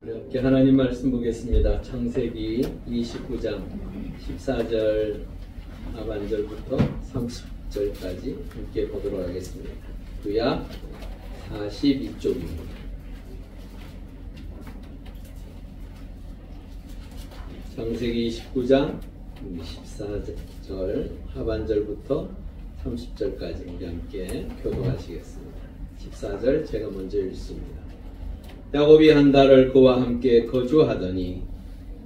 이렇게 하나님 말씀 보겠습니다. 창세기 29장 14절 하반절부터 30절까지 함께 보도록 하겠습니다. 구약 42쪽입니다. 창세기 29장 14절 하반절부터 30절까지 우리 함께 교도하시겠습니다. 14절 제가 먼저 읽습니다. 야곱이 한 달을 그와 함께 거주하더니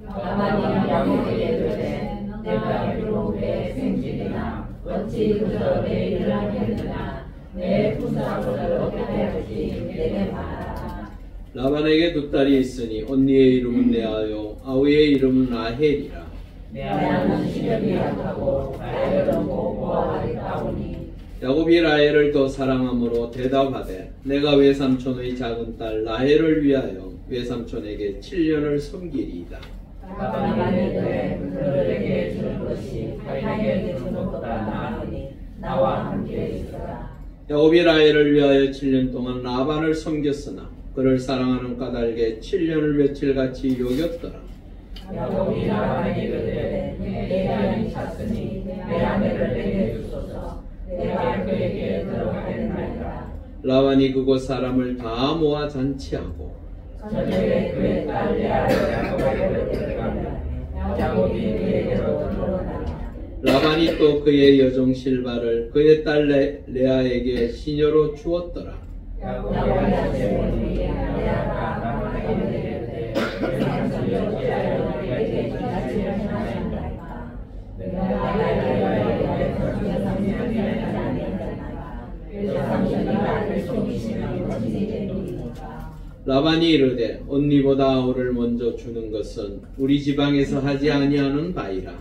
라반이 야곱에게 이르되 내가 이로의 생질이나 어찌 그저 내 일을 하겠느냐 내 부사를 어떻게 할지 내게 말하라. 라반에게 두 딸이 있으니 언니의 이름은 레아요 아우의 이름은 라헬이라. 레아는 시력이 약하고 라헬은 고고와 아리따우니 야곱이 라헬을 더 사랑함으로 대답하되 내가 외삼촌의 작은 딸 라헬을 위하여 외삼촌에게 7년을 섬기리이다. 라반이 이르되 그들에게 주는 것이 가인에게 주는 것보다 나으니 나와 함께 있으라. 야곱이 라헬을 위하여 7년 동안 라반을 섬겼으나 그를 사랑하는 까닭에 7년을 며칠같이 여겼더라. 야곱이 라반에게 이르되 내 아들이 찼으니 내 아내를 내게 주소서. 내가 그에게 들어가겠나이다. 라반이 그곳 사람을 다 모아 잔치하고 저녁에 그의 딸 레아를 야곱에게로 데려가며 야곱이 그에게로 들어가니라. 라반이 또 그의 여종 실바를 그의 딸 레아에게 시녀로 주었더라. 야곱이 아침에 레아가 라반에게 이르되 삼촌이 어찌하여 내게 잔치를 행하였나이까. 내가 레아에게 삼촌이 아니하였나이까. 삼촌이 나를 속이시면 어찌 되리이까. 라반이 이르되 언니보다 아우를 먼저 주는 것은 우리 지방에서 하지 아니하는 바이라.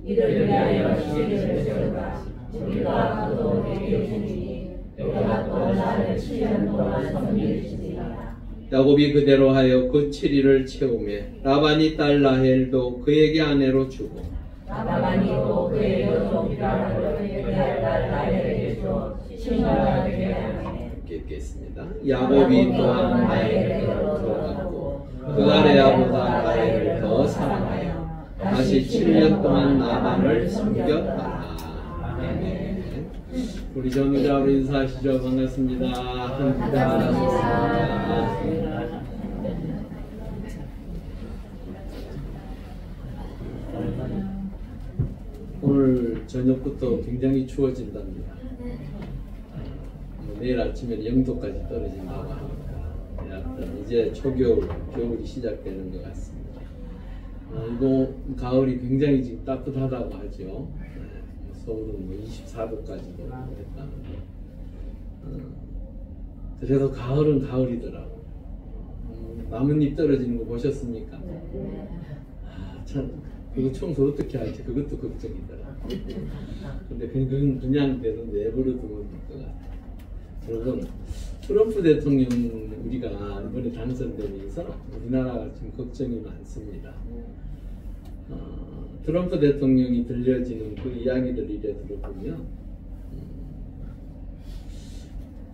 이를 위하여 시기를 세우라. 우리가 그도 내게 주니 내가 또 나를 7년 동안 섬기시리라. 야곱이 그대로 하여 그 7일을 채우매 라반이 딸 라헬도 그에게 아내로 주고 라반이 또 그의 여종 빌하를 그의 딸 라헬에게 줘 시녀가 되게 하매 읽겠습니다. 야곱이 또한 라헬에게로 들어갔고 그가 레아보다 라헬을 더 사랑하여 다시 7년 동안 라반을 섬겼다. 아멘. 우리 전우자로 인사하시죠. 반갑습니다. 반갑습니다. 오늘 저녁부터 굉장히 추워진답니다. 내일 아침에는 0도까지 떨어진다고 하니까 약간 이제 초겨울, 겨울이 시작되는 것 같습니다. 이거 가을이 굉장히 지금 따뜻하다고 하죠. 서울은 뭐 24도까지도 했다는데 그래도 가을은 가을이더라고. 나뭇잎 떨어지는 거 보셨습니까? 참 그거 청소 어떻게 할지 그것도 걱정이더라. 근데 그건 그냥 돼도 내버려 두면 될 것 같아. 여러분, 트럼프 대통령 우리가 이번에 당선되면서 우리나라가 지금 걱정이 많습니다. 트럼프 대통령이 들려지는 그 이야기들 이래 들어보면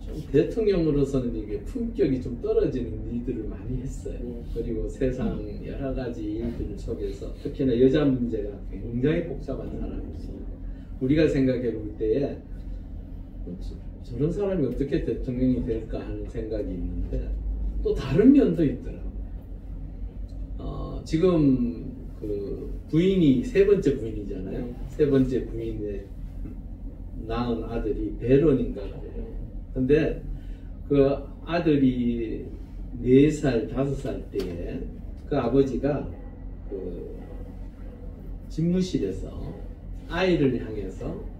좀 대통령으로서는 이게 품격이 좀 떨어지는 일들을 많이 했어요. 그리고 세상 여러 가지 일들 속에서 특히나 여자 문제가 굉장히 복잡한 사람이었어요. 우리가 생각해 볼 때에 저런 사람이 어떻게 대통령이 될까 하는 생각이 있는데 또 다른 면도 있더라고요. 지금 그 부인이 세 번째 부인이잖아요. 세 번째 부인의 낳은 아들이 베론인가 그래요. 근데 그 아들이 4살, 5살 때에 그 아버지가 그 집무실에서 아이를 향해서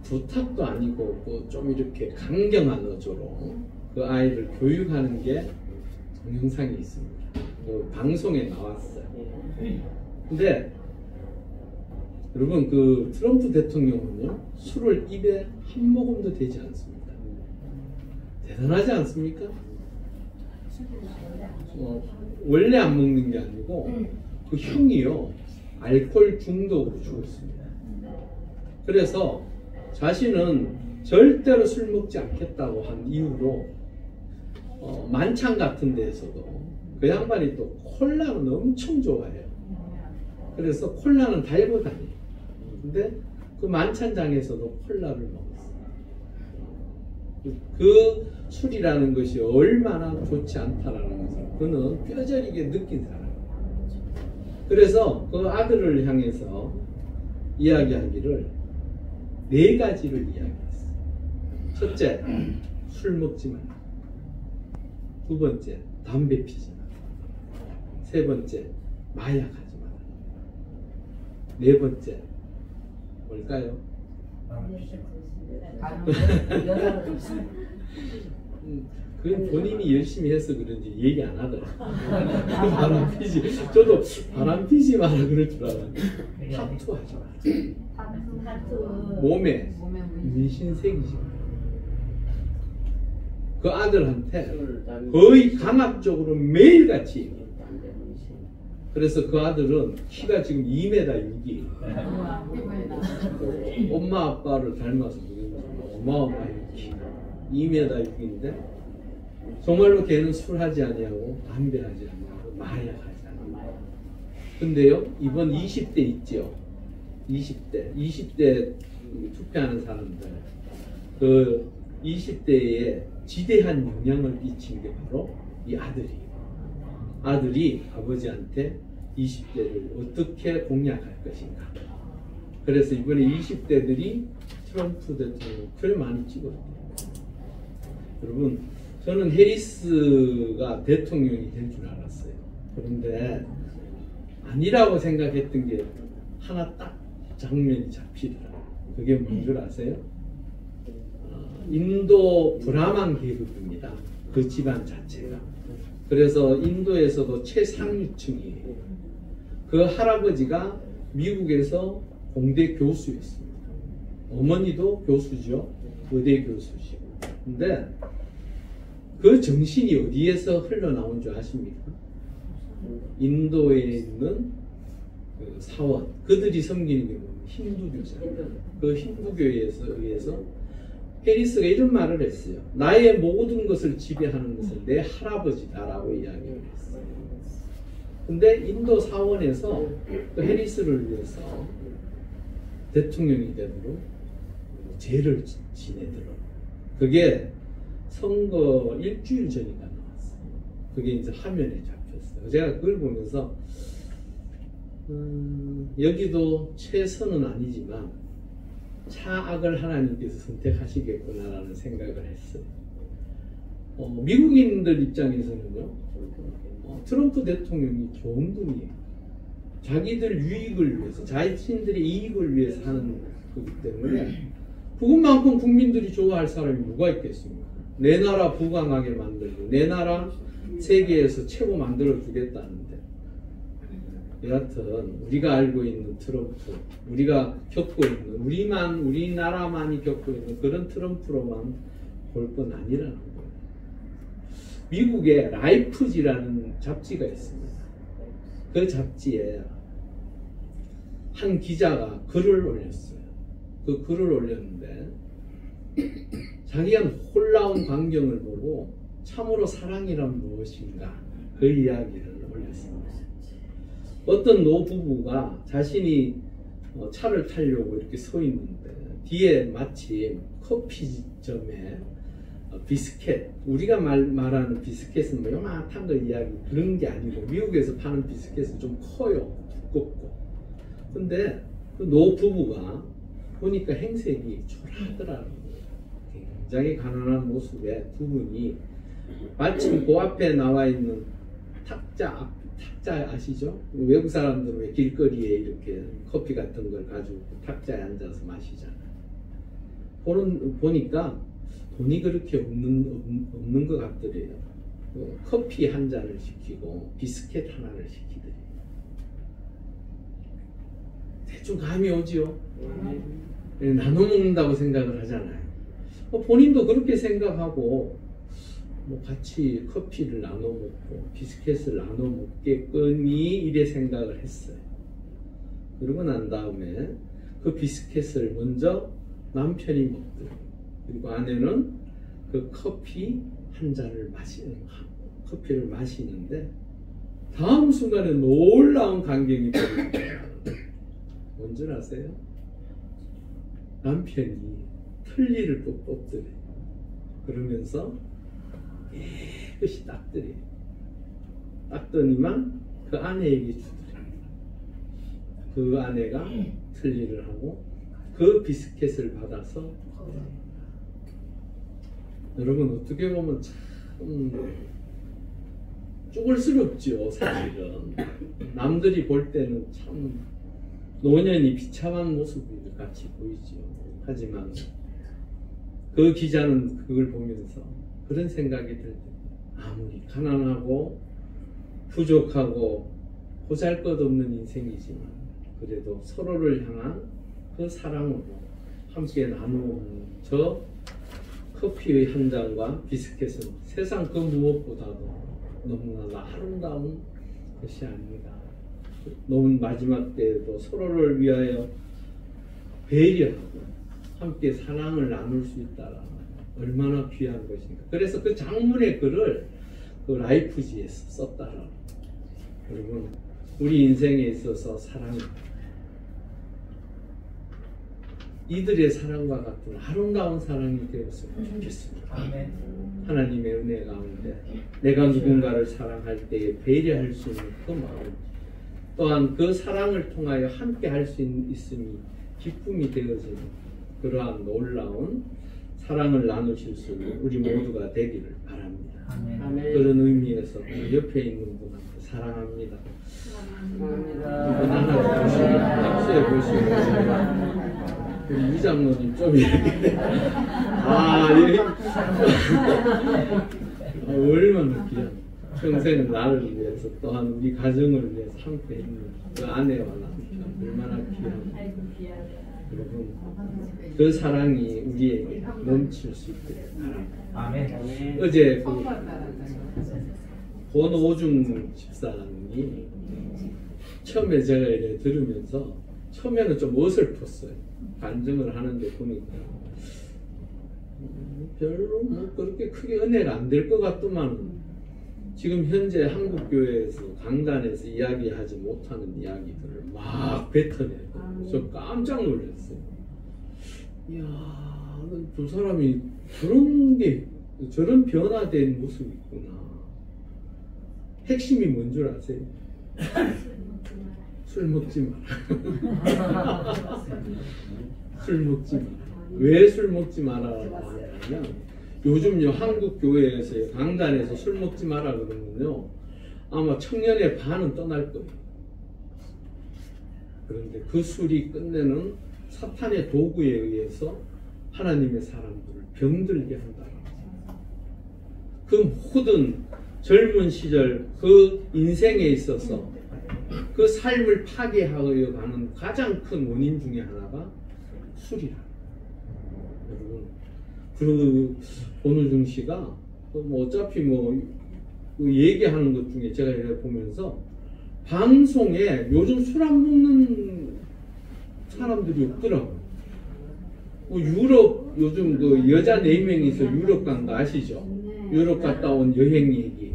부탁도 아니고 좀 이렇게 강경한 어조로 그 아이를 교육하는 게 동영상이 있습니다. 그 방송에 나왔어요. 근데 여러분 그 트럼프 대통령은요 술을 입에 한 모금도 되지 않습니다. 대단하지 않습니까? 원래 안 먹는 게 아니고 그 형이요 알코올 중독으로 죽었습니다. 그래서 자신은 절대로 술 먹지 않겠다고 한 이유로 만찬 같은 데에서도 그 양반이 또 콜라는 엄청 좋아해요. 그래서 콜라는 달고 다녀요. 근데 그 만찬장에서도 콜라를 먹었어요. 그 술이라는 것이 얼마나 좋지 않다라는 것을 그는 뼈저리게 느낀 사람이에요. 그래서 그 아들을 향해서 이야기하기를 4가지를 이야기했어요. 첫째, 술 먹지 말라. 두 번째, 담배 피지 마라. 세 번째, 마약하지 마라. 네 번째, 뭘까요? 그건 본인이 열심히 해서 그런지 얘기 안 하더라고요. 바람 피지. 저도 바람 피지 마라 그럴 줄 알았는데 타투하지 마라. 몸에 민신색이지 마라. 그 아들한테 거의 강압적으로 매일같이 얘기해요. 그래서 그 아들은 키가 지금 2m 6이에요. 엄마 아빠를 닮아서 어마어마해요. 키가 2m 6인데 정말로 걔는 술하지 아니하고 담배하지 아니하고 마약하지 않아요. 근데요 이번 20대 있죠. 20대 투표하는 사람들 그 20대에 지대한 영향을 끼친 게 바로 이 아들이에요. 아들이 아버지한테 20대를 어떻게 공략할 것인가. 그래서 이번에 20대들이 트럼프 대통령 글 많이 찍었대요. 여러분 저는 해리스가 대통령이 될 줄 알았어요. 그런데 아니라고 생각했던 게 하나 딱 장면이 잡히더라고요. 그게 뭔 줄 아세요? 인도 브라만 계급입니다. 그 집안 자체가. 그래서 인도에서도 최상류층이에요. 그 할아버지가 미국에서 공대 교수였습니다. 어머니도 교수죠. 의대 교수시고. 근데 그 정신이 어디에서 흘러나온 줄 아십니까? 인도에 있는 그 사원, 그들이 섬기는 게 뭐냐면 힌두교잖아요. 그 힌두교에서 의해서 해리스가 이런 말을 했어요. 나의 모든 것을 지배하는 것은 내 할아버지다라고 이야기를 했어요. 근데 인도 사원에서 그 해리스를 위해서 대통령이 되도록 죄를 지내더라고요. 그게 선거 일주일 전인가 나왔어요. 그게 이제 화면에 잡혔어요. 제가 그걸 보면서 여기도 최선은 아니지만 차악을 하나님께서 선택하시겠구나라는 생각을 했어요. 미국인들 입장에서는요, 트럼프 대통령이 좋은 분이에요. 자기들 유익을 위해서, 자신들의 이익을 위해서 하는 거기 때문에 그것만큼 국민들이 좋아할 사람이 누가 있겠습니까? 내 나라 부강하게 만들고 내 나라 세계에서 최고 만들어 주겠다는데, 여하튼 우리가 알고 있는 트럼프, 우리가 겪고 있는 우리나라만이 겪고 있는 그런 트럼프로만 볼 건 아니라는 거예요. 미국에 라이프지라는 잡지가 있습니다. 그 잡지에 한 기자가 글을 올렸어요. 그 글을 올렸는데 자기가 놀라운 광경을 보고 참으로 사랑이란 무엇인가 그 이야기를 올렸습니다. 어떤 노부부가 자신이 차를 타려고 이렇게 서 있는데 뒤에 마침 커피점에 비스켓, 우리가 말하는 비스켓은 뭐 요만한 거 이야기 그런 게 아니고 미국에서 파는 비스켓은 좀 커요. 두껍고. 근데 그 노부부가 보니까 행색이 초라하더라는 거예요. 굉장히 가난한 모습에 두 분이 마침 그 앞에 나와 있는 탁자 아시죠? 외국 사람들은 왜 길거리에 이렇게 커피 같은 걸 가지고 탁자에 앉아서 마시잖아요. 보니까 돈이 그렇게 없는 것 같더래요. 커피 한 잔을 시키고 비스켓 하나를 시키더래요. 대충 감이 오지요. 나눠 먹는다고 생각을 하잖아요. 본인도 그렇게 생각하고 같이 커피를 나눠 먹고 비스켓을 나눠 먹겠거니 이래 생각을 했어요. 그러고 난 다음에 그 비스켓을 먼저 남편이 먹더라고요. 그리고 아내는 그 커피 한 잔을 커피를 마시는데 다음 순간에 놀라운 광경이 벌어집니다. 뭔지 아세요? 남편이 틀니를 또 뽑더래. 그러면서 깨끗이 닦더래. 닦더니만 그 아내에게 주더래. 그 아내가 틀니를 하고 그 비스켓을 받아서 여러분 어떻게 보면 참 쭈글스럽죠. 사실은 남들이 볼 때는 참 노년이 비참한 모습 같이 보이죠. 하지만 그 기자는 그걸 보면서 그런 생각이 들죠. 아무리 가난하고 부족하고 보잘것없는 인생이지만 그래도 서로를 향한 그 사랑으로 함께 나누는 저 커피의 한 잔과 비스켓은 세상 그 무엇보다도 너무나 아름다운 것이 아닌가. 너무 마지막 때에도 서로를 위하여 배려하고 함께 사랑을 나눌 수 있다라 얼마나 귀한 것인가. 그래서 그 장문의 글을 그 라이프지에 썼다라. 여러분 우리 인생에 있어서 사랑, 이들의 사랑과 같은 아름다운 사랑이 되었으면 좋겠습니다. 하나님의 은혜 가운데 내가 누군가를 사랑할 때에 배려할 수 있는 그 마음, 또한 그 사랑을 통하여 함께 할 수 있음이 기쁨이 되어지는 그러한 놀라운 사랑을 나누실 수 있는 우리 모두가 되기를 바랍니다. 아멘. 그런 의미에서 옆에 있는 분한테 사랑합니다. 이분 하나 보시고 박수해 보시고 우리 이장로님 좀 이렇게 얼마나 귀한, 평생 나를 위해서 또한 우리 가정을 위해서 함께 있는 그 아내와 남편 얼마나 귀한. 여러분 그 사랑이 우리에게 넘칠 수 있기를 바랍니다. 아멘. 어제 그 권오중 집사님이 처음에 제가 이렇게 들으면서 처음에는 좀 어설펐어요. 간증을 하는데 보니까 별로 뭐 그렇게 크게 은혜가 안 될 것 같더만 지금 현재 한국교회에서 강단에서 이야기하지 못하는 이야기들을 막 뱉어내고 저 깜짝 놀랐어요. 이야, 두 사람이 저런 변화된 모습이 있구나. 핵심이 뭔 줄 아세요? 술 먹지 마라. 술 먹지 마라. 왜 술 먹지 마라라고 하냐면 요즘요 한국 교회에서 강단에서 술 먹지 마라 그러면요 아마 청년의 반은 떠날 거예요. 그런데 그 술이 끝내는 사탄의 도구에 의해서 하나님의 사람들을 병들게 한다. 그 모든 젊은 시절 그 인생에 있어서 그 삶을 파괴하여 가는 가장 큰 원인 중에 하나가 술이라. 여러분, 그 권우중 씨가 뭐 어차피 뭐 얘기하는 것 중에 제가 이렇게 보면서 방송에 요즘 술 안 먹는 사람들이 없더라고요. 뭐 유럽 요즘 그 여자 4명이서 유럽 간 거 아시죠? 유럽 갔다 온 여행 얘기.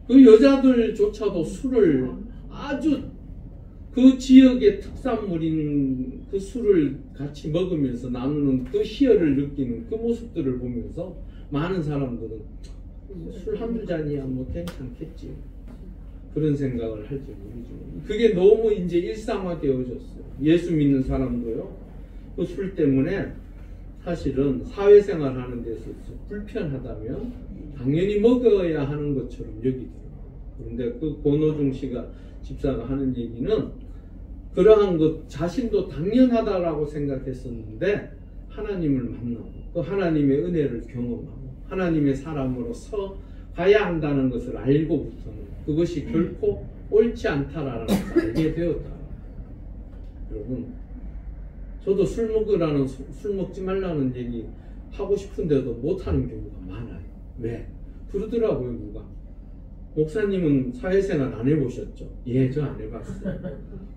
그 여자들조차도 술을 아주 그 지역의 특산물인 그 술을 같이 먹으면서 나누는 그 희열을 느끼는 그 모습들을 보면서 많은 사람들은 술 한두 잔이야 뭐 괜찮겠지 그런 생각을 할지 모르죠. 그게 너무 이제 일상화되어졌어요. 예수 믿는 사람도요 그 술 때문에 사실은 사회생활 하는 데서 불편하다면 당연히 먹어야 하는 것처럼 여기더라고요. 그런데 그 권오중 씨가 집사가 하는 얘기는 그러한 것 자신도 당연하다라고 생각했었는데 하나님을 만나고 그 하나님의 은혜를 경험하고 하나님의 사람으로서 가야 한다는 것을 알고부터는 그것이 결코 옳지 않다라는 것을 알게 되었다. 여러분, 저도 술 먹으라는 술 먹지 말라는 얘기 하고 싶은데도 못하는 경우가 많아요. 왜? 그러더라고요 누가. 목사님은 사회생활 안 해보셨죠? 예, 저 안 해봤어요.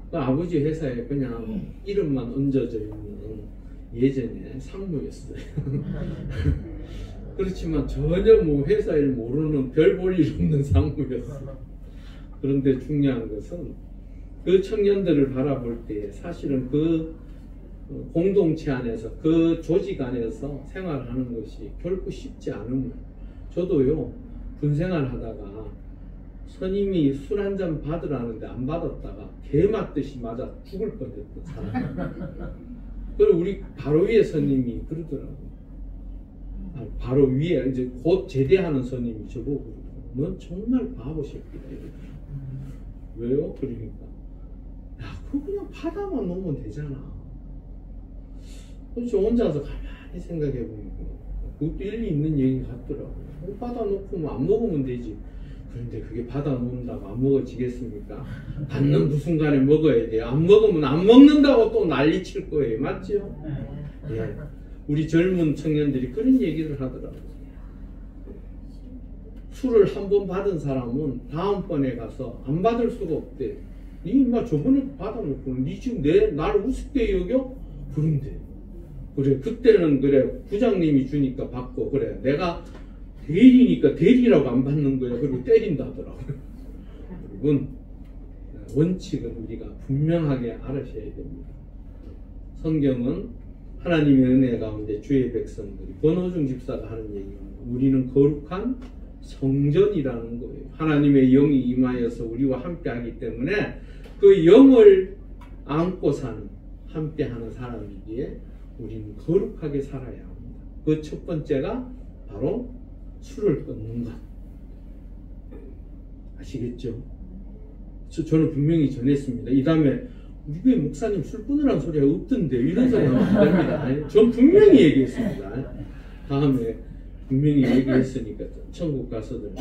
그 아버지 회사에 그냥 이름만 얹어져 있는 예전에 상무였어요. 그렇지만 전혀 뭐 회사 일 모르는 별 볼 일 없는 상무였어요. 그런데 중요한 것은 그 청년들을 바라볼 때 사실은 그 공동체 안에서 그 조직 안에서 생활하는 것이 결코 쉽지 않은. 저도요 군생활 하다가 선임이 술 한 잔 받으라는데 안 받았다가 개 맞듯이 맞아 죽을 뻔했던 사람. 그리고 우리 바로 위에 선임이 그러더라고. 바로 위에 이제 곧 제대하는 선임이 저보고 넌 정말 바보 새끼다 이러더라고. 왜요? 그러니까 야 그거 그냥 받아만 놓으면 되잖아. 그래서 혼자서 가만히 생각해 보니까 그것도 일리 있는 얘기 같더라고. 받아 놓고 뭐 안 먹으면 되지. 그런데 그게 받아 놓는다고 안 먹어지겠습니까? 받는 그 순간에 먹어야 돼요. 안 먹으면 안 먹는다고 또 난리 칠 거예요. 맞죠? 예. 우리 젊은 청년들이 그런 얘기를 하더라고요. 술을 한 번 받은 사람은 다음번에 가서 안 받을 수가 없대. 니 인마 저번에 받아놓고 니 지금 나를 우습게 여겨? 그런데 그래 그때는 그래 부장님이 주니까 받고 그래 내가 대리니까 대리라고 안 받는 거야. 그리고 때린다 하더라고요. 여러분 원칙은 우리가 분명하게 알아셔야 됩니다. 성경은 하나님의 은혜 가운데 주의 백성들이 권호중 집사가 하는 얘기입니다. 우리는 거룩한 성전이라는 거예요. 하나님의 영이 임하여서 우리와 함께하기 때문에 그 영을 안고 사는 함께하는 사람이기에 우리는 거룩하게 살아야 합니다. 그 첫 번째가 바로 술을 끊는 것. 아시겠죠? 저는 분명히 전했습니다. 이 다음에 우리 목사님 술 끊으라는 소리가 없던데 이런 소리 하면 안 됩니다. 전 분명히 얘기했습니다. 다음에 분명히 얘기했으니까 천국 가서들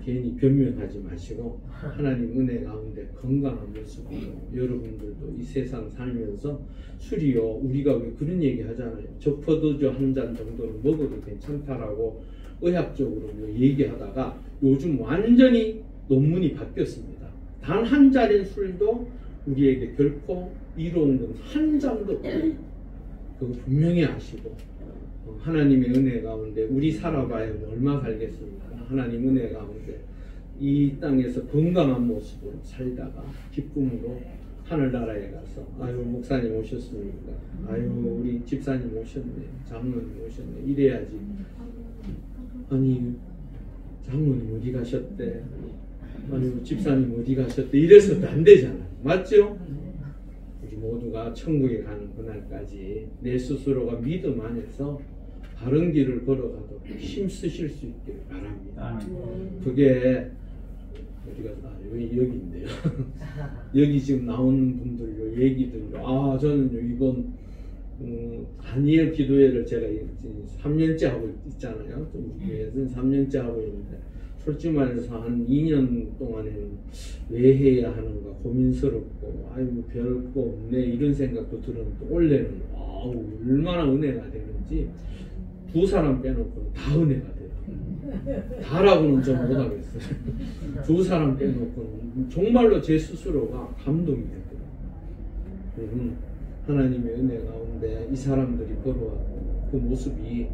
괜히 변명하지 마시고 하나님 은혜 가운데 건강한 모습으로 여러분들도 이 세상 살면서 술이요 우리가 왜 그런 얘기 하잖아요. 저 포도주 한 잔 정도는 먹어도 괜찮다라고 의학적으로 얘기하다가 요즘 완전히 논문이 바뀌었습니다. 단 한 잔의 술도 우리에게 결코 이로운 건 한 잔도 없어요. 그거 분명히 아시고 하나님의 은혜 가운데 우리 살아봐야 얼마 살겠습니까? 하나님 은혜 가운데 이 땅에서 건강한 모습으로 살다가 기쁨으로 하늘나라에 가서 아유 목사님 오셨습니까? 아유 우리 집사님 오셨네, 장로님 오셨네 이래야지. 아니 장로님 어디 가셨대? 아니 집사님 어디 가셨대? 이래서도 안 되잖아요. 맞죠? 우리 모두가 천국에 가는 그날까지 내 스스로가 믿음 안에서 바른 길을 걸어가도록 힘쓰실 수 있기를 바랍니다. 그게 우리가 여기인데요. 여기 지금 나오는 분들요 얘기들요. 저는요 이번 다니엘 기도회를 제가 3년째 하고 있잖아요. 우리 3년째 하고 있는데 솔직히 말해서 한 2년 동안에는 왜 해야 하는가 고민스럽고 아이고 별거 없네 이런 생각도 들었는데 올해는 얼마나 은혜가 되는지 두 사람 빼놓고는 다 은혜가 돼요. 다라고는 좀 못하겠어요. 두 사람 빼놓고는 정말로 제 스스로가 감동이 되더라고요. 하나님의 은혜 가운데 이 사람들이 걸어왔고 그 모습이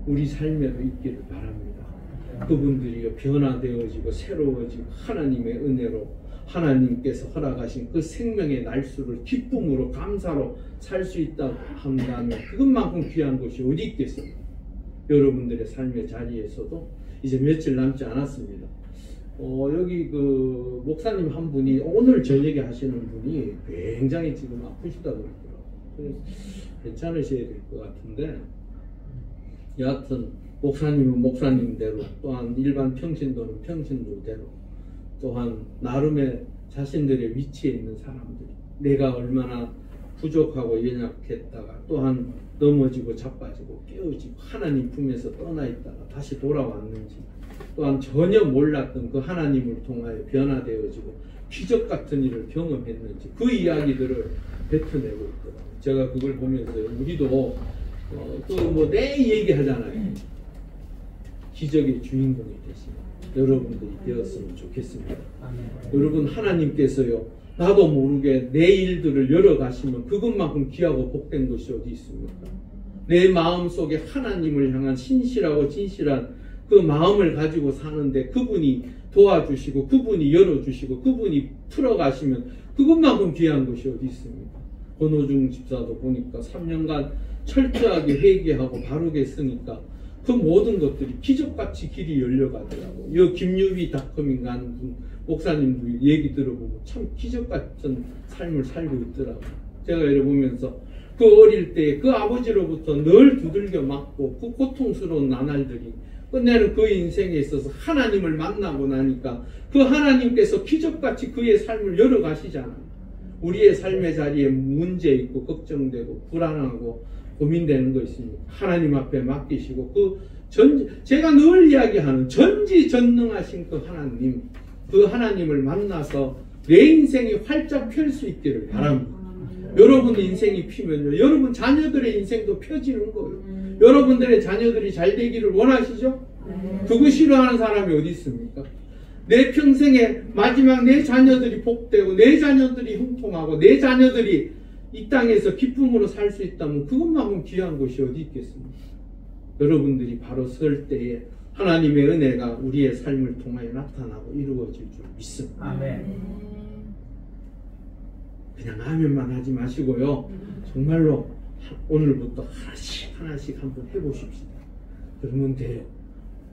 우리 삶에도 있기를 바랍니다. 그분들이 변화되어지고 새로워지고 하나님의 은혜로 하나님께서 허락하신 그 생명의 날수를 기쁨으로 감사로 살 수 있다고 한다면 그것만큼 귀한 것이 어디 있겠습니까? 여러분들의 삶의 자리에서도 이제 며칠 남지 않았습니다. 여기 그 목사님 한 분이 오늘 저녁에 하시는 분이 굉장히 지금 아프시다 그러더라고요. 괜찮으셔야 될 것 같은데 여하튼 목사님은 목사님대로 또한 일반 평신도는 평신도대로 또한 나름의 자신들의 위치에 있는 사람들이 내가 얼마나 부족하고 연약했다가 또한 넘어지고 자빠지고 깨어지고 하나님 품에서 떠나 있다가 다시 돌아왔는지 또한 전혀 몰랐던 그 하나님을 통하여 변화되어지고 기적 같은 일을 경험했는지 그 이야기들을 뱉어내고 있더라고요. 제가 그걸 보면서 우리도 또 뭐 내 얘기하잖아요. 기적의 주인공이 되시는 여러분들이 되었으면 좋겠습니다. 여러분 하나님께서요 나도 모르게 내 일들을 열어가시면 그것만큼 귀하고 복된 것이 어디 있습니까? 내 마음 속에 하나님을 향한 신실하고 진실한 그 마음을 가지고 사는데 그분이 도와주시고 그분이 열어주시고 그분이 풀어가시면 그것만큼 귀한 것이 어디 있습니까? 권호중 집사도 보니까 3년간 철저하게 회개하고 바르게 쓰니까 그 모든 것들이 기적같이 길이 열려가더라고. 이 김유비닷컴인가 하는 목사님도 얘기 들어보면 참 기적같은 삶을 살고 있더라고. 제가 이래 보면서 그 어릴 때 그 아버지로부터 늘 두들겨 맞고 그 고통스러운 나날들이 끝내는 그 인생에 있어서 하나님을 만나고 나니까 그 하나님께서 기적같이 그의 삶을 열어가시잖아요. 우리의 삶의 자리에 문제 있고 걱정되고 불안하고 고민되는 거 있습니다. 하나님 앞에 맡기시고 제가 늘 이야기하는 전지전능하신 그 하나님, 그 하나님을 만나서 내 인생이 활짝 펼 수 있기를 바랍니다. 여러분 인생이 피면요, 여러분 자녀들의 인생도 펴지는 거예요. 여러분들의 자녀들이 잘 되기를 원하시죠? 그거 싫어하는 사람이 어디 있습니까? 내 평생에 마지막 내 자녀들이 복되고 내 자녀들이 형통하고 내 자녀들이 이 땅에서 기쁨으로 살 수 있다면 그것만큼 귀한 것이 어디 있겠습니까? 여러분들이 바로 설 때에 하나님의 은혜가 우리의 삶을 통하여 나타나고 이루어질 줄 믿습니다. 아멘. 그냥 아멘만 하지 마시고요. 정말로 오늘부터 하나씩 한번 해보십시다. 그러면 돼요.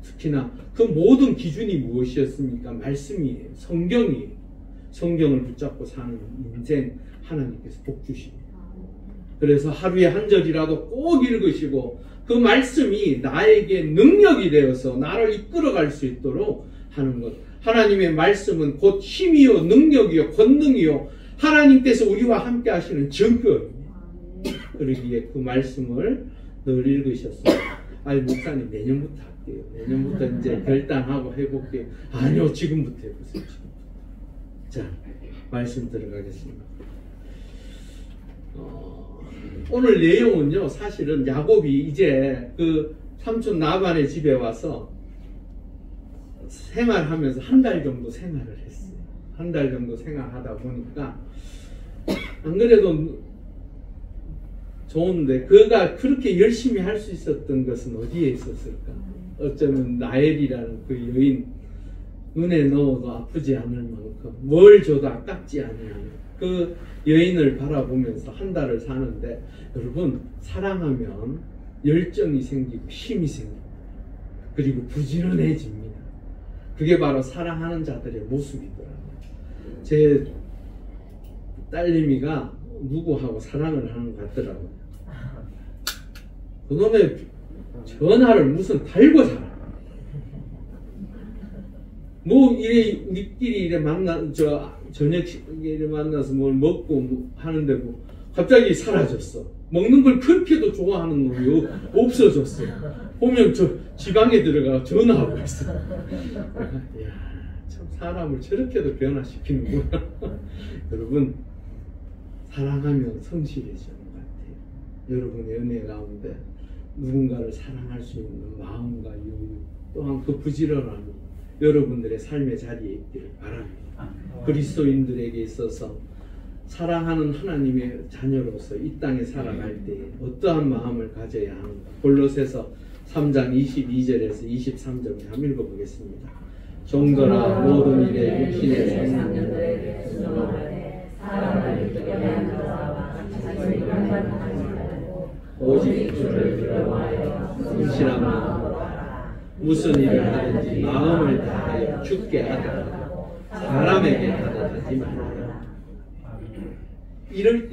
특히나 그 모든 기준이 무엇이었습니까? 말씀이에요. 성경이에요. 성경을 붙잡고 사는 인생 하나님께서 복 주십니다. 그래서 하루에 한 절이라도 꼭 읽으시고 그 말씀이 나에게 능력이 되어서 나를 이끌어갈 수 있도록 하는 것. 하나님의 말씀은 곧 힘이요 능력이요 권능이요 하나님께서 우리와 함께 하시는 증거입니다. 그러기에 그 말씀을 늘 읽으셨습니다. 아니 목사님 내년부터 할게요. 내년부터 이제 결단하고 해볼게요. 아니요 지금부터 해보세요. 지금부터. 자 말씀 들어가겠습니다. 오늘 내용은요 사실은 야곱이 이제 그 삼촌 라반의 집에 와서 생활하면서 한 달 정도 생활을 했어요. 한 달 정도 생활하다 보니까 안 그래도 좋은데 그가 그렇게 열심히 할 수 있었던 것은 어디에 있었을까? 어쩌면 나엘이라는 그 여인 눈에 넣어도 아프지 않을 만큼 뭘 줘도 아깝지 않은 그 여인을 바라보면서 한 달을 사는데 여러분 사랑하면 열정이 생기고 힘이 생깁니다. 그리고 부지런해집니다. 그게 바로 사랑하는 자들의 모습이더라고요. 제 딸내미가 누구하고 사랑을 하는 것 같더라고요. 그놈의 전화를 무슨 달고 살아. 뭐 이래 우리끼리 이래 저녁에 이래 만나서 뭘 먹고 하는데 뭐 갑자기 사라졌어. 먹는 걸 그렇게도 좋아하는 놈이 없어졌어. 보면 저 지방에 들어가 전화하고 있어. 이야, 참 사람을 저렇게도 변화시키는구나. 여러분 사랑하면 성실해지는 것 같아요. 여러분의 은혜 가운데 누군가를 사랑할 수 있는 마음과 여유 또한 그 부지런함이 여러분들의 삶의 자리에 있기를 바랍니다. 그리스도인들에게 있어서 사랑하는 하나님의 자녀로서 이 땅에 살아갈 때에 어떠한 마음을 가져야 하는가. 골로새서 3장 22절에서 23절을 한번 읽어보겠습니다. 종들아 모든 일에 육신의 성령들에게 순종하되 사람을 기쁘게하는 자와 자신을 영광하지 말고 오직 주를 두려워하여 성실한 마음으로 하라. 무슨 일을 하든지 마음을 다하여 주께 하더라도 사람에게 하듯 하지 말아요. 이럴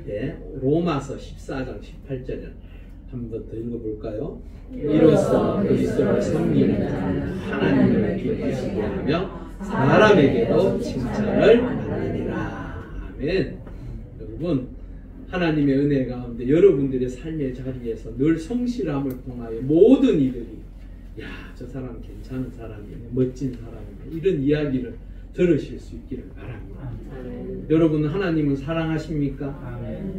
때 로마서 14장 18절을 한 번 더 읽어볼까요? 이로써 그리스도를 섬기는 자는 하나님을 기쁘시게 하며 사람에게도 칭찬을 받느니라. 아멘. 여러분 하나님의 은혜 가운데 여러분들의 삶의 자리에서 늘 성실함을 통하여 모든 이들이 야, 저 사람 괜찮은 사람이네, 멋진 사람이네 이런 이야기를 들으실 수 있기를 바랍니다. 여러분 하나님은 사랑하십니까?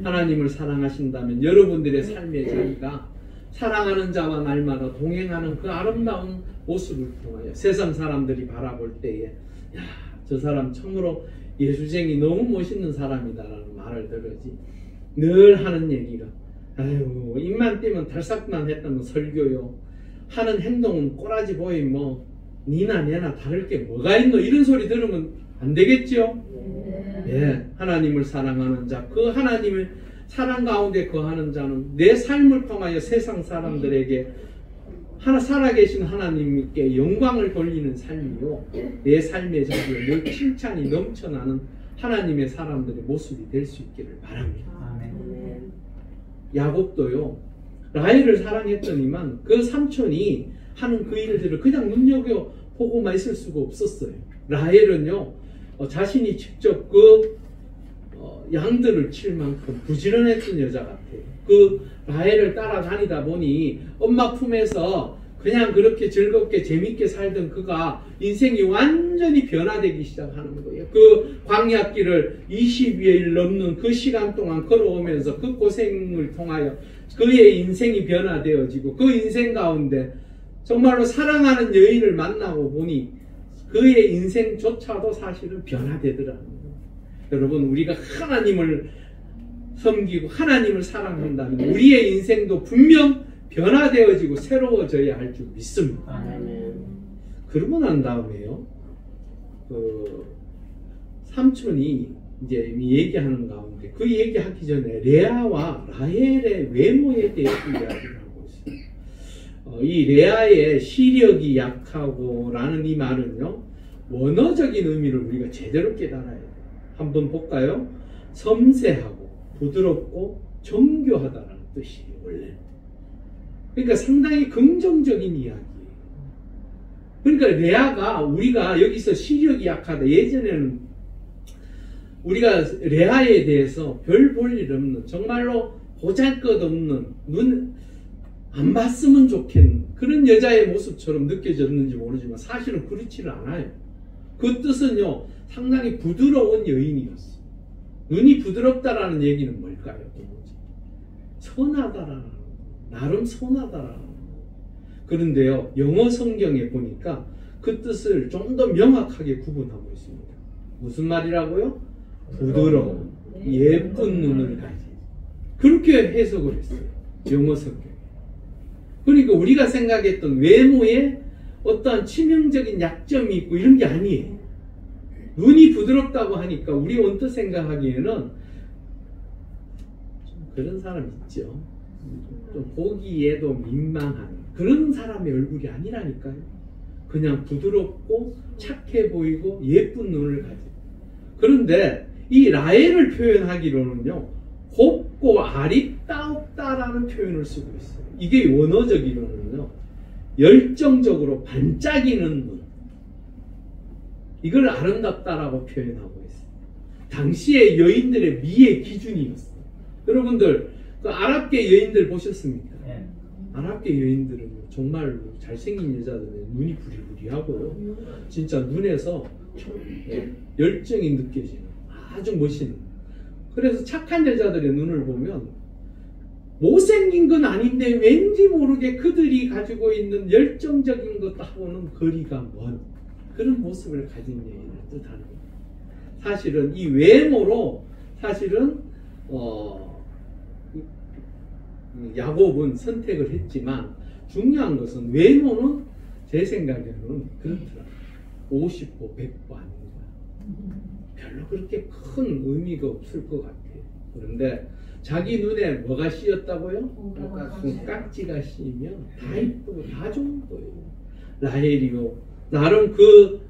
하나님을 사랑하신다면 여러분들의 삶의 자리가 사랑하는 자와 날마다 동행하는 그 아름다운 모습을 통하여 세상 사람들이 바라볼 때에 야, 저 사람 참으로 예수쟁이 너무 멋있는 사람이다라는 말을 들으지 늘 하는 얘기가 아유, 입만 띄면 달싹만 했다면 설교요. 하는 행동은 꼬라지 보임 뭐 니나 내나 다를 게 뭐가 있노? 이런 소리 들으면 안 되겠죠? 예, 하나님을 사랑하는 자, 그 하나님을 사랑 가운데 거하는 자는 내 삶을 통하여 세상 사람들에게 살아계신 하나님께 영광을 돌리는 삶이요, 내 삶의 자리에 늘 칭찬이 넘쳐나는 하나님의 사람들의 모습이 될 수 있기를 바랍니다. 아멘. 야곱도요, 라헬을 사랑했더니만 그 삼촌이 하는 그 일들을 그냥 눈여겨보고만 있을 수가 없었어요. 라헬은요, 자신이 직접 그 양들을 칠 만큼 부지런했던 여자 같아요. 그 라헬을 따라다니다 보니 엄마 품에서 그냥 그렇게 즐겁게 재밌게 살던 그가 인생이 완전히 변화되기 시작하는 거예요. 그 광야길을 20여일 넘는 그 시간 동안 걸어오면서 그 고생을 통하여 그의 인생이 변화되어지고, 그 인생 가운데 정말로 사랑하는 여인을 만나고 보니 그의 인생조차도 사실은 변화되더라는 거예요. 여러분, 우리가 하나님을 섬기고 하나님을 사랑한다면 우리의 인생도 분명 변화되어지고 새로워져야 할 줄 믿습니다. 아멘. 그러고 난 다음에요, 삼촌이 이제 얘기하는 가운데 그 얘기하기 전에 레아와 라헬의 외모에 대해서 이야기를 하고 있어요. 이 레아의 시력이 약하고 라는 이 말은요, 원어적인 의미를 우리가 제대로 깨달아야 돼요. 한번 볼까요? 섬세하고 부드럽고 정교하다라는 뜻이에요, 원래. 그러니까 상당히 긍정적인 이야기예요. 그러니까 레아가, 우리가 여기서 시력이 약하다, 예전에는 우리가 레아에 대해서 별 볼 일 없는, 정말로 보잘것없는, 눈 안 봤으면 좋겠는 그런 여자의 모습처럼 느껴졌는지 모르지만 사실은 그렇지는 않아요. 그 뜻은요, 상당히 부드러운 여인이었어요. 눈이 부드럽다라는 얘기는 뭘까요? 선하다라는, 나름 선하다라는. 그런데요, 영어 성경에 보니까 그 뜻을 좀 더 명확하게 구분하고 있습니다. 무슨 말이라고요? 부드러운, 예쁜 눈을 가진. 그렇게 해석을 했어요, 영어 성경에. 그러니까 우리가 생각했던 외모에 어떠한 치명적인 약점이 있고 이런 게 아니에요. 눈이 부드럽다고 하니까 우리 언뜻 생각하기에는 좀 그런 사람 있죠. 좀 보기에도 민망한 그런 사람의 얼굴이 아니라니까요. 그냥 부드럽고 착해 보이고 예쁜 눈을 가지고. 그런데 이 라헬을 표현하기로는요, 곱고 아리따웠다라는 표현을 쓰고 있어요. 이게 원어적으로는요, 열정적으로 반짝이는 눈, 이걸 아름답다라고 표현하고 있어요. 당시의 여인들의 미의 기준이었어요. 여러분들 그 아랍계 여인들 보셨습니까? 네. 아랍계 여인들은 정말 잘생긴 여자들은 눈이 부리부리하고요, 진짜 눈에서 열정이 느껴지는 아주 멋있는. 그래서 착한 여자들의 눈을 보면 못생긴 건 아닌데 왠지 모르게 그들이 가지고 있는 열정적인 것하고는 거리가 먼 그런 모습을 가진 여인을 뜻하는 겁니다. 사실은 이 외모로 사실은 야곱은 선택을 했지만 중요한 것은 외모는 제 생각에는 그렇더라고요. 50보 100보 아닌가. 별로 그렇게 큰 의미가 없을 것 같아요. 그런데 자기 눈에 뭐가 씌었다고요? 깍지가 씌이면 다 이쁘고 다 좋은 거예요. 라헬이요, 나름 그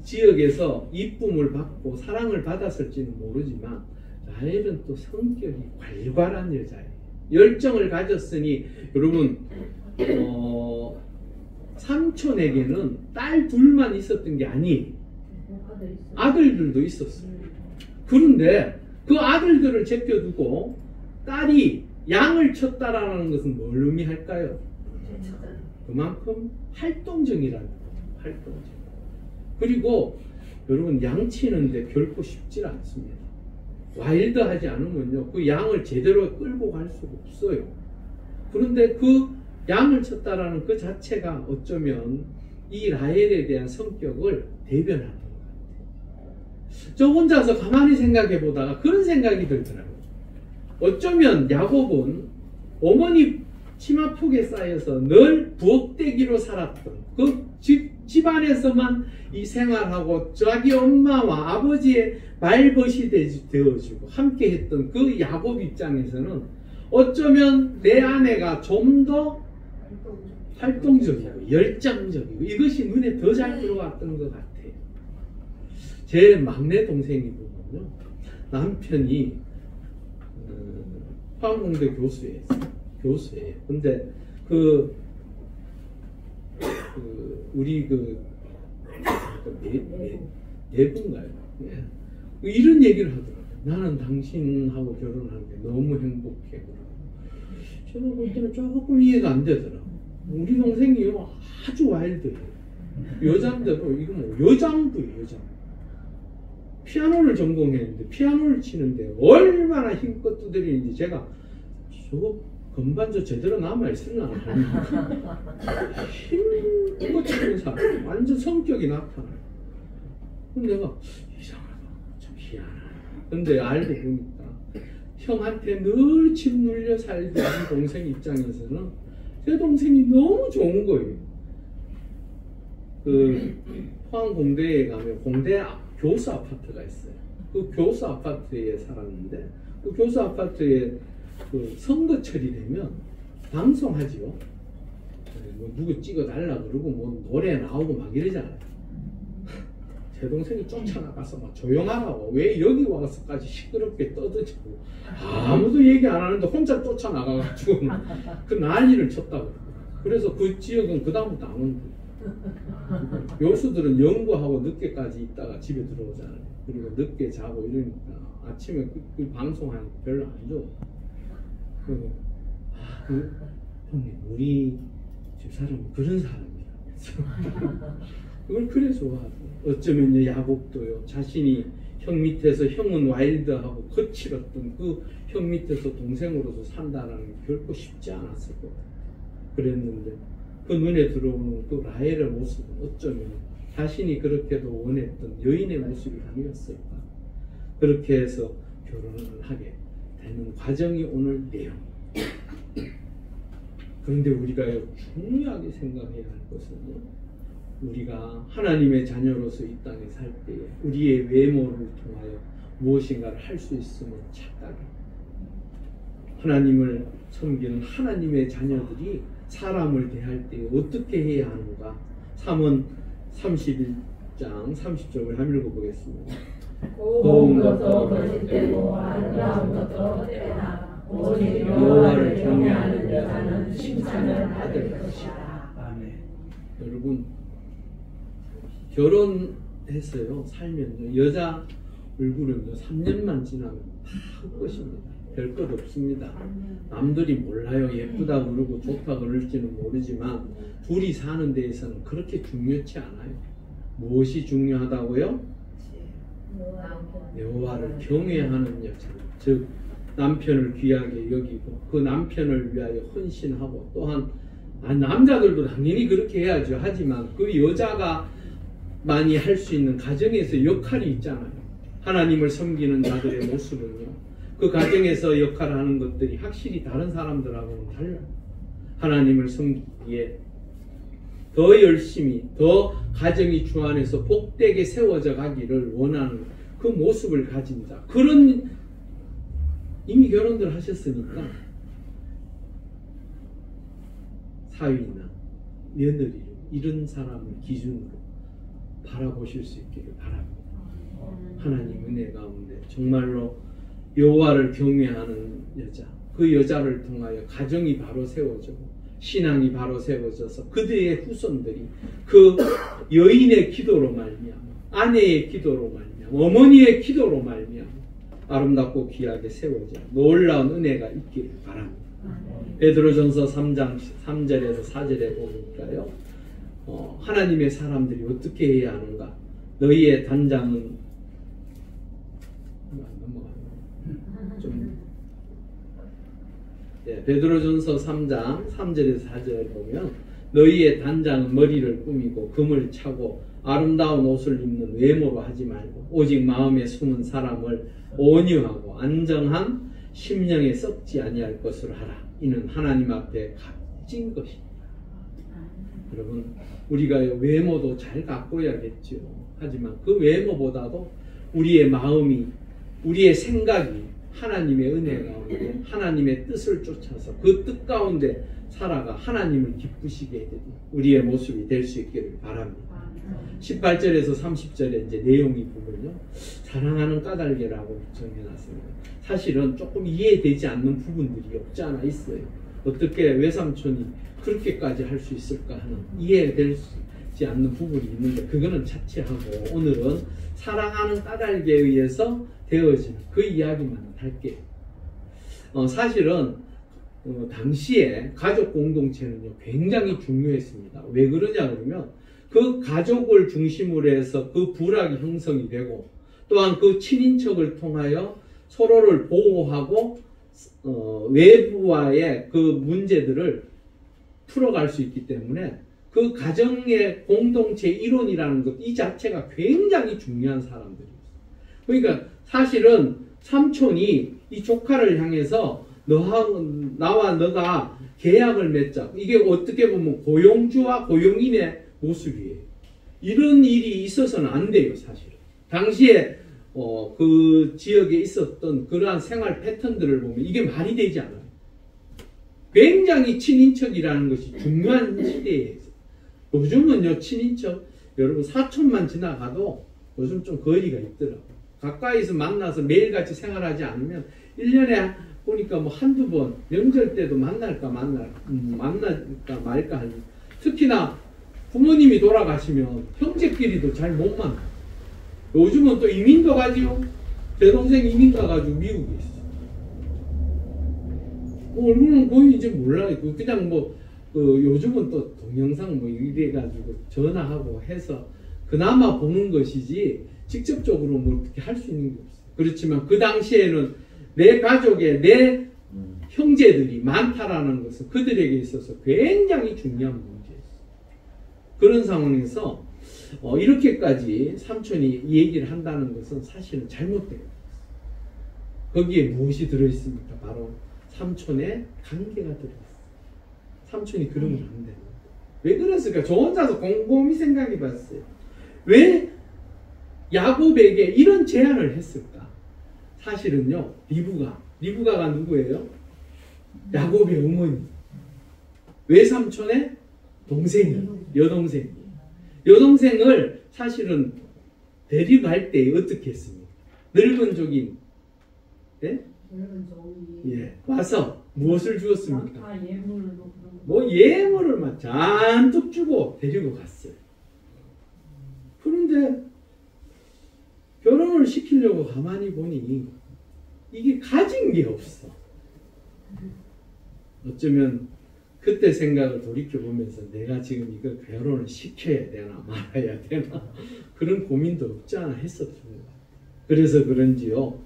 지역에서 이쁨을 받고 사랑을 받았을지는 모르지만 라헬은 또 성격이 괄괄한 여자예요. 열정을 가졌으니 여러분, 삼촌에게는 딸 둘만 있었던 게 아니에요. 아들들도 있었어요. 그런데 그 아들들을 제껴두고 딸이 양을 쳤다라는 것은 뭘 의미할까요? 그만큼 활동적이라는 거예요. 활동적. 그리고 여러분, 양 치는데 결코 쉽지 않습니다. 와일드하지 않으면요, 그 양을 제대로 끌고 갈 수가 없어요. 그런데 그 양을 쳤다라는 그 자체가 어쩌면 이 라헬에 대한 성격을 대변하는 것 같아요. 저 혼자서 가만히 생각해 보다가 그런 생각이 들더라고요. 어쩌면 야곱은 어머니 치마폭에 쌓여서 늘 부엌대기로 살았던 그 집안에서만 이 생활하고 자기 엄마와 아버지의 말벗이 되어주고 함께 했던 그 야곱 입장에서는 어쩌면 내 아내가 좀 더 활동적이고 열정적이고 이것이 눈에 더 잘 들어왔던 것 같아요. 제 막내 동생이 보면요, 남편이 화학공대 교수예요. 근데 우리 내부인가요? 이런 얘기를 하더라고요. 나는 당신하고 결혼한 게 너무 행복해. 저는 볼 때는 조금 이해가 안 되더라고요. 우리 동생이요, 아주 와일드해요. 여잔데도 이거 뭐 여장부예요, 여장부. 피아노를 전공했는데 피아노를 치는데 얼마나 힘껏 두드리는지 제가 저거 건반 저 제대로 남아있을라나 힘껏 치는 사람 완전 성격이 나타나요. 근데 내가 이상하다, 참 희한하다. 근데 알고 보니까 형한테 늘 집 눌려 살던 동생 입장에서는 제 동생이 너무 좋은 거예요. 포항공대에 가면 공대 교수 아파트가 있어요. 그 교수 아파트에 살았는데 그 교수 아파트에 그 선거철이 되면 방송하지요. 뭐 누구 찍어달라 그러고 뭐 노래 나오고 막 이러잖아요. 제 동생이 쫓아나가서 막 조용하라고, 왜 여기 와서까지 시끄럽게 떠들고 아무도 얘기 안 하는데 혼자 쫓아나가가지고 그 난리를 쳤다고. 그래서 그 지역은 그 다음부터 안 온 거예요. 교수들은 연구하고 늦게까지 있다가 집에 들어오잖아요. 그리고 늦게 자고 이러니까 아침에 그 방송하는 거 별로 안 좋아. 그리고 형님 우리 집사람은 그런 사람이라 그걸 그래 좋아하더라고요. 어쩌면 야곱도요, 자신이 형 밑에서 형은 와일드하고 거칠었던 그 형 밑에서 동생으로서 산다는 게 결코 쉽지 않았을 것 같아요. 그랬는데 그 눈에 들어오는 그 라헬의 모습은 어쩌면 자신이 그렇게도 원했던 여인의 모습이 아니었을까. 그렇게 해서 결혼을 하게 되는 과정이 오늘 내용. 그런데 우리가 중요하게 생각해야 할 것은 우리가 하나님의 자녀로서 이 땅에 살 때에 우리의 외모를 통하여 무엇인가를 할 수 있으면 착각이에요. 하나님을 섬기는 하나님의 자녀들이 사람을 대할 때 어떻게 해야 하는가. 3원 31장 30절을 한번 읽어보겠습니다. 고운 것도 거짓되고 아름다운 것도 헛되나 오직 여호와를 경외하는 여자는 칭찬을 받을 것이다. 아멘. 여러분, 결혼해서요 살면요 여자 얼굴은요 3년만 지나면 다 헛것입니다. 별것 없습니다. 남들이 몰라요. 예쁘다 그러고 좋다 그럴지는 모르지만 둘이 사는 데에서는 그렇게 중요치 않아요. 무엇이 중요하다고요? 여호와를 경외하는 여자, 즉 남편을 귀하게 여기고 그 남편을 위하여 헌신하고, 또한 남자들도 당연히 그렇게 해야죠. 하지만 그 여자가 많이 할 수 있는 가정에서 역할이 있잖아요. 하나님을 섬기는 자들의 모습은요, 그 가정에서 역할을 하는 것들이 확실히 다른 사람들하고는 달라요. 하나님을 섬기기에 더 열심히, 더 가정이 주 안에서 복되게 세워져 가기를 원하는 그 모습을 가진 자, 그런 이미 결혼들 하셨으니까 사위나 며느리 이런 사람을 기준으로 바라보실 수 있기를 바랍니다. 하나님 은혜 가운데 정말로 여호와를 경외하는 여자, 그 여자를 통하여 가정이 바로 세워지고 신앙이 바로 세워져서 그들의 후손들이 그 여인의 기도로 말미암아, 아내의 기도로 말미암아, 어머니의 기도로 말미암아 아름답고 귀하게 세워져 놀라운 은혜가 있기를 바랍니다. 베드로전서 3장 3절에서 4절에 보니까요, 하나님의 사람들이 어떻게 해야 하는가. 너희의 단장은 베드로전서 3장 3절에서 4절에 보면 너희의 단장은 머리를 꾸미고 금을 차고 아름다운 옷을 입는 외모로 하지 말고 오직 마음에 숨은 사람을 온유하고 안정한 심령에 썩지 아니할 것으로 하라. 이는 하나님 앞에 값진 것입니다. 여러분, 우리가 외모도 잘 가꿔야겠죠. 하지만 그 외모보다도 우리의 마음이, 우리의 생각이 하나님의 은혜 가운데 하나님의 뜻을 쫓아서 그 뜻 가운데 살아가 하나님을 기쁘시게 해드리는 우리의 모습이 될 수 있기를 바랍니다. 18절에서 30절에 이제 내용이 보면요, 사랑하는 까닭이라고 정해놨습니다. 사실은 조금 이해되지 않는 부분들이 없지 않아 있어요. 어떻게 외삼촌이 그렇게까지 할 수 있을까 하는 이해되지 않는 부분이 있는데, 그거는 차치하고 오늘은 사랑하는 까닭에 의해서 되어지는 그 이야기만 할게요. 사실은 당시에 가족 공동체는요 굉장히 중요했습니다. 왜 그러냐 그러면 그 가족을 중심으로 해서 그 부락이 형성이 되고, 또한 그 친인척을 통하여 서로를 보호하고 외부와의 그 문제들을 풀어갈 수 있기 때문에 그 가정의 공동체 이론이라는 것 이 자체가 굉장히 중요한 사람들이었어요. 그러니까 사실은 삼촌이 이 조카를 향해서 나와 너가 계약을 맺자. 이게 어떻게 보면 고용주와 고용인의 모습이에요. 이런 일이 있어서는 안 돼요, 사실은. 당시에 그 지역에 있었던 그러한 생활 패턴들을 보면 이게 말이 되지 않아요. 굉장히 친인척이라는 것이 중요한 시대에 있어요. 요즘은요, 친인척, 여러분 사촌만 지나가도 요즘 좀 거리가 있더라고요. 가까이서 만나서 매일같이 생활하지 않으면 1년에 보니까 뭐 한두 번, 명절 때도 만날까 말까 하는. 특히나 부모님이 돌아가시면 형제끼리도 잘 못 만나요. 요즘은 또 이민도 가지요. 제 동생 이민 가가지고 미국에 있어. 얼굴은 보이는지 몰라요. 그냥 요즘은 또 동영상 이래가지고 전화하고 해서 그나마 보는 것이지 직접적으로 어떻게 할 수 있는 게 없어요. 그렇지만 그 당시에는 내 가족에 내 형제들이 많다라는 것은 그들에게 있어서 굉장히 중요한 문제였어요. 그런 상황에서 이렇게까지 삼촌이 얘기를 한다는 것은 사실은 잘못된 거예요. 거기에 무엇이 들어있습니까? 바로 삼촌의 관계가 들어있어요. 삼촌이 그러면 안 돼요. 왜 그랬을까? 저 혼자서 곰곰이 생각해 봤어요. 왜 야곱에게 이런 제안을 했을까? 사실은요, 리브가가 누구예요? 야곱의 어머니, 외삼촌의 동생이에요. 여동생을 사실은 데려갈 때 어떻게 했습니까? 늙은 족인, 예? 와서 무엇을 주었습니까? 예물을 막 잔뜩 주고 데리고 갔어요. 그런데 결혼을 시키려고 가만히 보니 이게 가진 게 없어. 어쩌면 그때 생각을 돌이켜보면서 내가 지금 이걸 결혼을 시켜야 되나 말아야 되나 그런 고민도 없지 않아 했었던 것 같아요. 그래서 그런지요,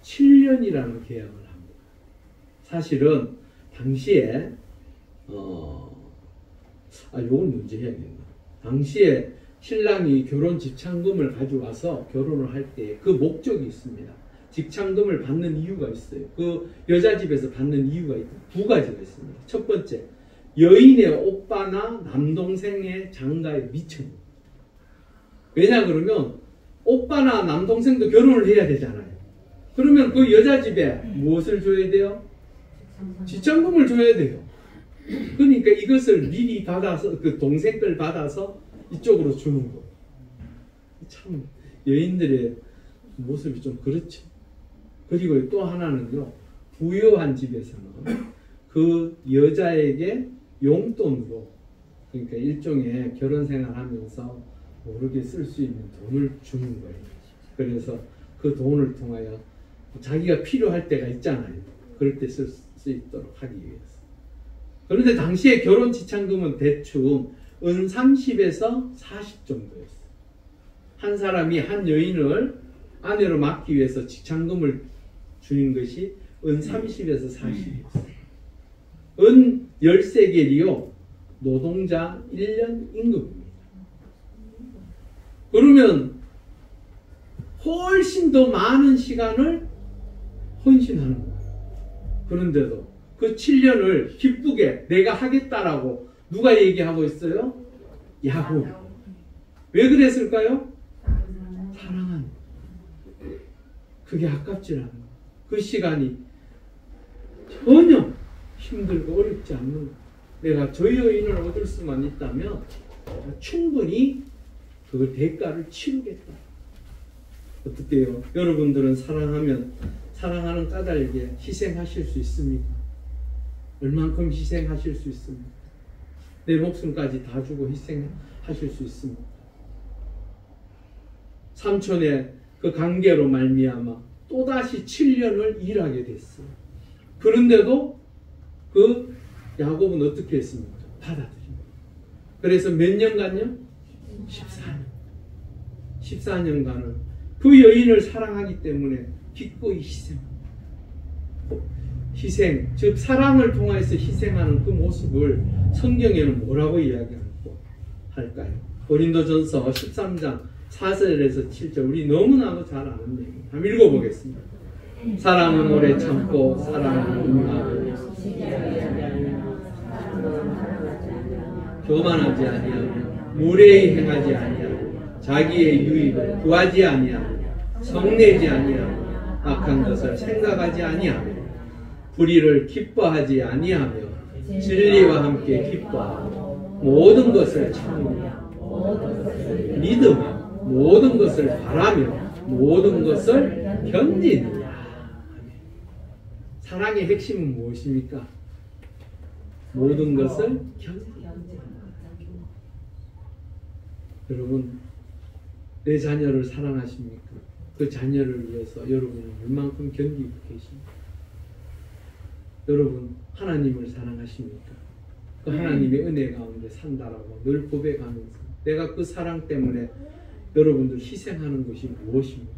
7년이라는 계약을 합니다. 사실은 당시에 요걸 먼저 해야겠나. 당시에 신랑이 결혼 지참금을 가져와서 결혼을 할 때 그 목적이 있습니다. 지참금을 받는 이유가 있어요. 그 여자 집에서 받는 이유가 두 가지가 있습니다. 첫 번째, 여인의 오빠나 남동생의 장가에 미쳐요. 왜냐 그러면 오빠나 남동생도 결혼을 해야 되잖아요. 그러면 그 여자 집에 무엇을 줘야 돼요? 지참금을 줘야 돼요. 그러니까 이것을 미리 받아서 그 동생 걸 받아서 이쪽으로 주는 거예요. 참 여인들의 모습이 좀 그렇죠. 그리고 또 하나는요, 부유한 집에서는 그 여자에게 용돈으로, 그러니까 일종의 결혼 생활하면서 모르게 쓸 수 있는 돈을 주는 거예요. 그래서 그 돈을 통하여 자기가 필요할 때가 있잖아요. 그럴 때 쓸 수 있도록 하기 위해서. 그런데 당시에 결혼 지참금은 대충 은 30에서 40 정도였어요. 한 사람이 한 여인을 아내로 맡기 위해서 지참금을 주는 것이 은 30에서 40이었어요. 은 13개리요, 노동자 1년 임금입니다. 그러면 훨씬 더 많은 시간을 헌신하는 거예요. 그런데도 그 7년을 기쁘게 내가 하겠다라고 누가 얘기하고 있어요? 야곱. 왜 그랬을까요? 사랑하는. 그게 아깝지 않은 거예요. 그 시간이 전혀 힘들고 어렵지 않는 거예요. 내가 저 여인을 얻을 수만 있다면 충분히 그 대가를 치르겠다. 어떻게요? 여러분들은 사랑하면 사랑하는 까닭에 희생하실 수 있습니까? 얼만큼 희생하실 수 있습니까? 내 목숨까지 다 주고 희생하실 수 있습니까? 삼촌의 그 관계로 말미암아 또다시 7년을 일하게 됐어요. 그런데도 그 야곱은 어떻게 했습니까? 받아들입니다. 그래서 몇 년간요? 14년간을 그 여인을 사랑하기 때문에 기꺼이 희생, 즉 사랑을 통해서 희생하는 그 모습을 성경에는 뭐라고 이야기하고 할까요? 고린도전서 13장 4절에서 7절, 우리 너무나도 잘 아는 내용. 한번 읽어보겠습니다. 사랑은 오래 참고 사랑은 응하고 교만하지 아니하며 무례히 행하지 아니하고 자기의 유익을 구하지 아니하고 성내지 아니하고 악한 것을 생각하지 아니하며 불의를 기뻐하지 아니하며 진리와 함께 기뻐하고 모든 것을 참으며 믿으며 모든 것을 바라며 모든 것을 견디느냐. 사랑의 핵심은 무엇입니까? 모든 것을 견디느냐. 여러분, 내 자녀를 사랑하십니까? 그 자녀를 위해서 여러분은 얼만큼 견디고 계십니까? 여러분, 하나님을 사랑하십니까? 그 하나님의 은혜 가운데 산다라고 늘 고백하면서 내가 그 사랑 때문에 여러분들 희생하는 것이 무엇입니까?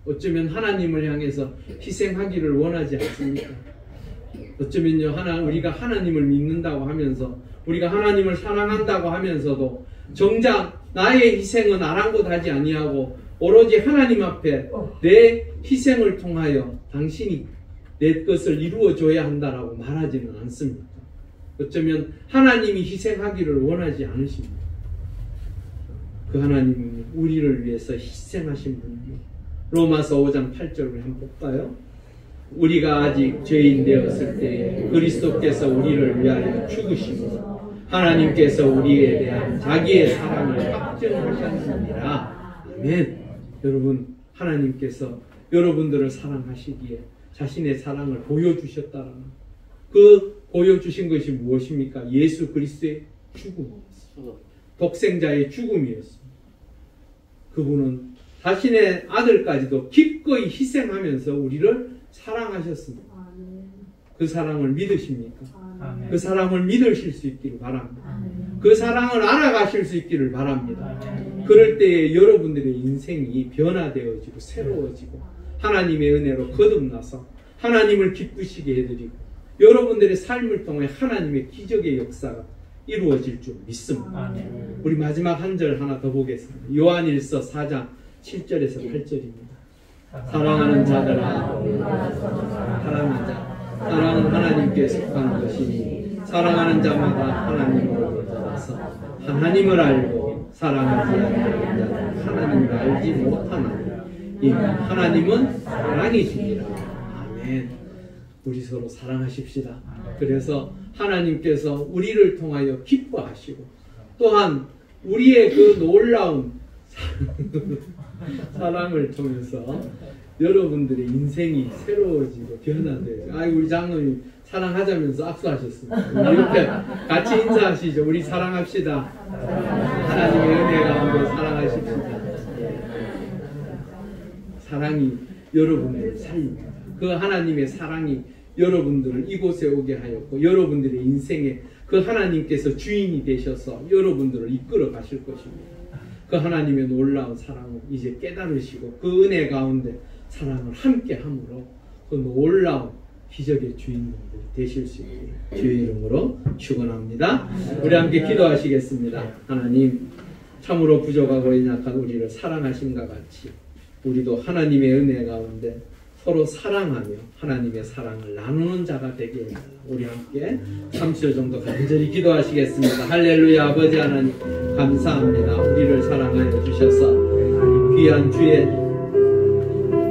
어쩌면 하나님을 향해서 희생하기를 원하지 않습니까? 어쩌면요, 우리가 하나님을 믿는다고 하면서 우리가 하나님을 사랑한다고 하면서도 정작 나의 희생은 아랑곳하지 아니하고 오로지 하나님 앞에 내 희생을 통하여 당신이 내 것을 이루어줘야 한다라고 말하지는 않습니까? 어쩌면 하나님이 희생하기를 원하지 않으십니다. 그 하나님은 우리를 위해서 희생하신 분이에요. 로마서 5장 8절을 한번 볼까요? 우리가 아직 죄인 되었을 때에 그리스도께서 우리를 위하여 죽으시고 하나님께서 우리에 대한 자기의 사랑을 확증하셨느니라. 아멘. 여러분, 하나님께서 여러분들을 사랑하시기에 자신의 사랑을 보여주셨다라는, 그 보여주신 것이 무엇입니까? 예수 그리스도의 죽음이었습니다. 독생자의 죽음이었습니다. 그분은 자신의 아들까지도 기꺼이 희생하면서 우리를 사랑하셨습니다. 그 사랑을 믿으십니까? 그 사랑을 믿으실 수 있기를 바랍니다. 그 사랑을 알아가실 수 있기를 바랍니다. 그럴 때에 여러분들의 인생이 변화되어지고 새로워지고 하나님의 은혜로 거듭나서 하나님을 기쁘시게 해드리고 여러분들의 삶을 통해 하나님의 기적의 역사가 이루어질 줄 믿습니다. 우리 마지막 한 절 하나 더 보겠습니다. 요한일서 4장 7절에서 8절입니다. 사랑하는 자들아, 사랑하는 자, 사랑은 하나님께 속한 것이니 사랑하는 자마다 하나님으로 들어서 하나님을 알고 사랑하지 않는 자는 하나님을 알지 못하나니 이는 하나님은 사랑이시니라. 아멘. 우리 서로 사랑하십시다. 그래서 하나님께서 우리를 통하여 기뻐하시고 또한 우리의 그 놀라운 사랑을 통해서 여러분들의 인생이 새로워지고 변화되죠. 우리 장로님 사랑하자면서 악수하셨습니다. 이렇게 같이 인사하시죠. 우리 사랑합시다. 하나님의 은혜 가운데 사랑하십시다. 사랑이 여러분들을 살립니다. 그 하나님의 사랑이 여러분들을 이곳에 오게 하였고 여러분들의 인생에 그 하나님께서 주인이 되셔서 여러분들을 이끌어 가실 것입니다. 그 하나님의 놀라운 사랑을 이제 깨달으시고 그 은혜 가운데 사랑을 함께 함으로 그 놀라운 기적의 주인공들이 되실 수 있기를 주의 이름으로 축원합니다. 우리 함께 기도하시겠습니다. 하나님, 참으로 부족하고 연약한 우리를 사랑하심과 같이 우리도 하나님의 은혜 가운데 서로 사랑하며 하나님의 사랑을 나누는 자가 되게 해달라. 우리 함께 30초 정도 간절히 기도하시겠습니다. 할렐루야. 아버지 하나님 감사합니다. 우리를 사랑하여 주셔서 귀한 주의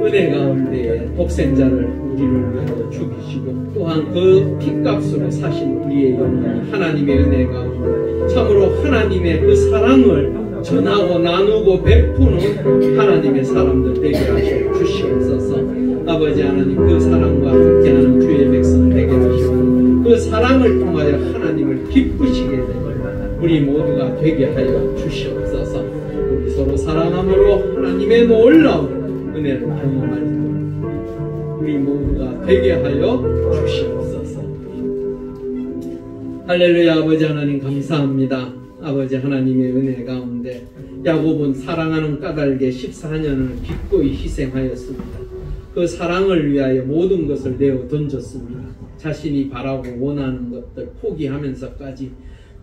은혜 가운데에 독생자를 우리를 위하여 죽이시고 또한 그 핏값으로 사신 우리의 영혼이 하나님의 은혜 가운데 참으로 하나님의 그 사랑을 전하고 나누고 베푸는 하나님의 사람들 되게 하시어 주시옵소서. 아버지 하나님 그 사랑과 함께하는 주의 백성 되게 하시고 그 사랑을 통하여 하나님을 기쁘시게 되는 우리 모두가 되게 하여 주시옵소서. 우리 서로 사랑함으로 하나님의 놀라운 은혜를 경험할 우리 모두가 되게 하여 주시옵소서. 할렐루야. 아버지 하나님 감사합니다. 아버지 하나님의 은혜 가운데 야곱은 사랑하는 까닭에 14년을 기꺼이 희생하였습니다. 그 사랑을 위하여 모든 것을 내어 던졌습니다. 자신이 바라고 원하는 것들 포기하면서까지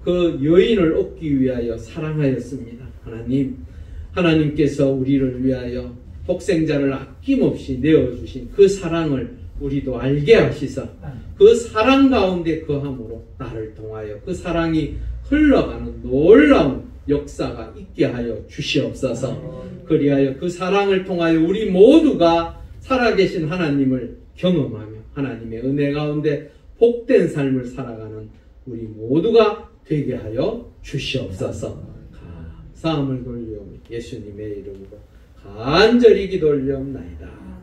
그 여인을 얻기 위하여 사랑하였습니다. 하나님께서 우리를 위하여 독생자를 아낌없이 내어주신 그 사랑을 우리도 알게 하시사 그 사랑 가운데 거함으로 나를 통하여 그 사랑이 흘러가는 놀라운 역사가 있게 하여 주시옵소서. 그리하여 그 사랑을 통하여 우리 모두가 살아계신 하나님을 경험하며 하나님의 은혜 가운데 복된 삶을 살아가는 우리 모두가 되게 하여 주시옵소서. 감사함을 돌리오며 예수님의 이름으로 간절히 기도 올리옵나이다.